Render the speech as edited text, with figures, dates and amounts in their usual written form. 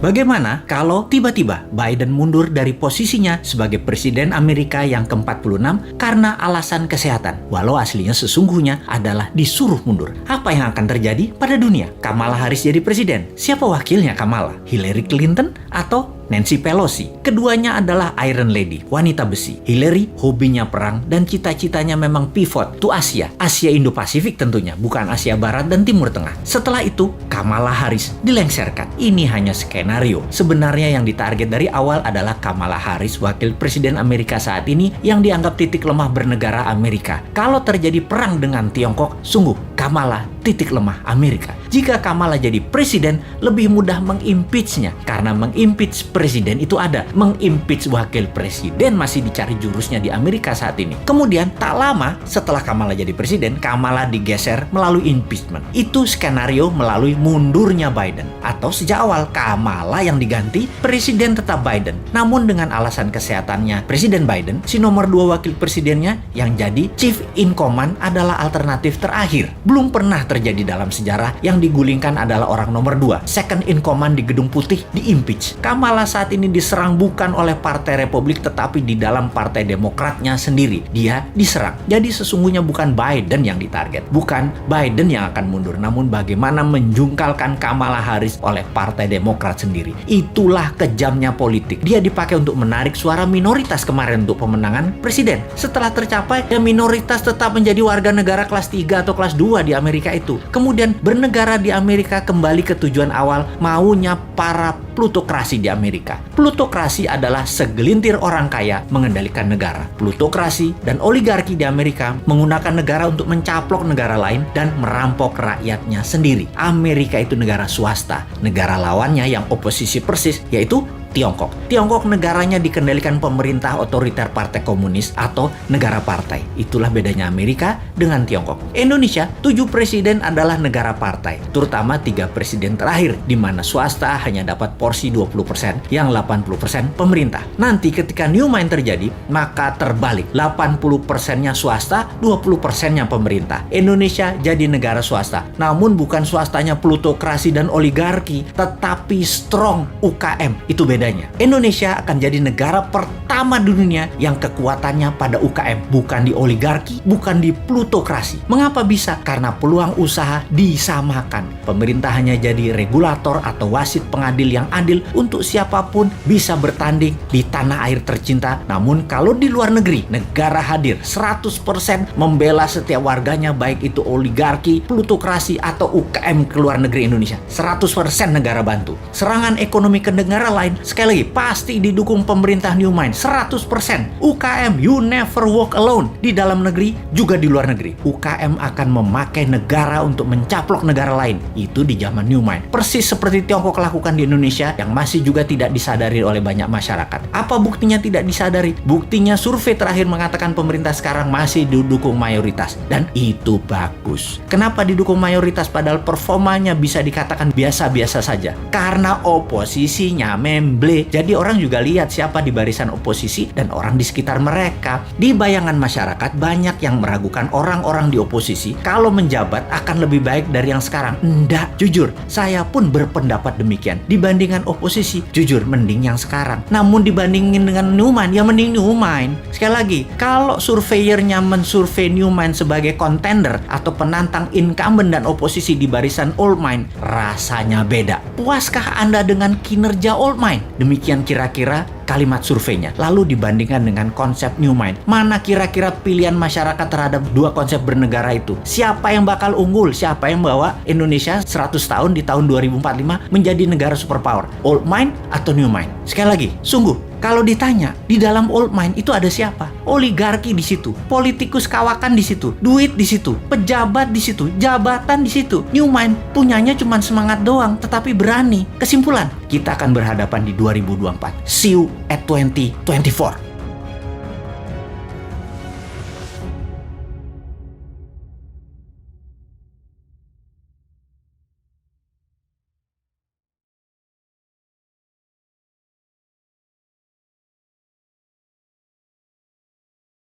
Bagaimana kalau tiba-tiba Biden mundur dari posisinya sebagai Presiden Amerika yang ke-46 karena alasan kesehatan, walau aslinya sesungguhnya adalah disuruh mundur? Apa yang akan terjadi pada dunia? Kamala Harris jadi presiden. Siapa wakilnya Kamala? Hillary Clinton atau Nancy Pelosi? Keduanya adalah Iron Lady, wanita besi. Hillary hobinya perang dan cita-citanya memang pivot to Asia Indo-Pasifik tentunya, bukan Asia Barat dan Timur Tengah. Setelah itu, Kamala Harris dilengserkan. Ini hanya skenario. Sebenarnya yang ditarget dari awal adalah Kamala Harris, wakil presiden Amerika saat ini yang dianggap titik lemah bernegara Amerika. Kalau terjadi perang dengan Tiongkok, sungguh Kamala titik lemah Amerika. Jika Kamala jadi presiden, lebih mudah mengimpeachnya karena mengimpeach presiden itu ada. Mengimpeach wakil presiden masih dicari jurusnya di Amerika saat ini. Kemudian tak lama setelah Kamala jadi presiden, Kamala digeser melalui impeachment. Itu skenario melalui mundurnya Biden. Atau sejak awal Kamala yang diganti, presiden tetap Biden. Namun dengan alasan kesehatannya Presiden Biden, si nomor 2 wakil presidennya yang jadi chief in command adalah alternatif terakhir. Belum pernah terjadi dalam sejarah yang digulingkan adalah orang nomor 2, second in command di Gedung Putih, di-impeach. Kamala saat ini diserang bukan oleh Partai Republik tetapi di dalam Partai Demokratnya sendiri. Dia diserang. Jadi sesungguhnya bukan Biden yang ditarget. Bukan Biden yang akan mundur. Namun bagaimana menjungkalkan Kamala Harris oleh Partai Demokrat sendiri. Itulah kejamnya politik. Dia dipakai untuk menarik suara minoritas kemarin untuk pemenangan presiden. Setelah tercapai, ya minoritas tetap menjadi warga negara kelas 3 atau kelas 2 di Amerika itu. Kemudian bernegara di Amerika kembali ke tujuan awal, maunya para plutokrasi di Amerika. Plutokrasi adalah segelintir orang kaya mengendalikan negara. Plutokrasi dan oligarki di Amerika menggunakan negara untuk mencaplok negara lain dan merampok rakyatnya sendiri. Amerika itu negara swasta. Negara lawannya yang oposisi persis yaitu Tiongkok. Tiongkok negaranya dikendalikan pemerintah otoriter partai komunis atau negara partai. Itulah bedanya Amerika dengan Tiongkok. Indonesia, 7 presiden adalah negara partai, terutama 3 presiden terakhir, di mana swasta hanya dapat porsi 20%, yang 80% pemerintah. Nanti ketika new mind terjadi, maka terbalik. 80%-nya swasta, 20%-nya pemerintah. Indonesia jadi negara swasta, namun bukan swastanya plutokrasi dan oligarki, tetapi strong UKM. Itu beda. Indonesia akan jadi negara pertama di dunia yang kekuatannya pada UKM, bukan di oligarki, bukan di plutokrasi. Mengapa bisa? Karena peluang usaha disamakan. Pemerintah hanya jadi regulator atau wasit pengadil yang adil untuk siapapun bisa bertanding di tanah air tercinta. Namun kalau di luar negeri, negara hadir 100% membela setiap warganya, baik itu oligarki, plutokrasi atau UKM ke luar negeri Indonesia. 100% negara bantu. Serangan ekonomi ke negara lain sekali lagi, pasti didukung pemerintah New Mind 100%. UKM, you never walk alone. Di dalam negeri, juga di luar negeri. UKM akan memakai negara untuk mencaplok negara lain. Itu di zaman New Mind. Persis seperti Tiongkok lakukan di Indonesia yang masih juga tidak disadari oleh banyak masyarakat. Apa buktinya tidak disadari? Buktinya survei terakhir mengatakan pemerintah sekarang masih didukung mayoritas. Dan itu bagus. Kenapa didukung mayoritas padahal performanya bisa dikatakan biasa-biasa saja? Karena oposisinya jadi orang juga lihat siapa di barisan oposisi dan orang di sekitar mereka. Di bayangan masyarakat banyak yang meragukan orang-orang di oposisi kalau menjabat akan lebih baik dari yang sekarang. Enggak, jujur, saya pun berpendapat demikian. Dibandingkan oposisi, jujur mending yang sekarang. Namun dibandingin dengan New Mind, ya mending New Mind. Sekali lagi, kalau surveyornya mensurvei New Mind sebagai contender atau penantang incumbent dan oposisi di barisan Old Mind, rasanya beda. Puaskah Anda dengan kinerja Old Mind? Demikian kira-kira kalimat surveinya. Lalu dibandingkan dengan konsep New Mind, mana kira-kira pilihan masyarakat terhadap dua konsep bernegara itu? Siapa yang bakal unggul? Siapa yang bawa Indonesia 100 tahun di tahun 2045 menjadi negara superpower? Old Mind atau New Mind? Sekali lagi, sungguh kalau ditanya, di dalam Old Mind itu ada siapa? Oligarki di situ, politikus kawakan di situ, duit di situ, pejabat di situ, jabatan di situ. New Mind punyanya cuma semangat doang, tetapi berani. Kesimpulan, kita akan berhadapan di 2024. See you at 2024.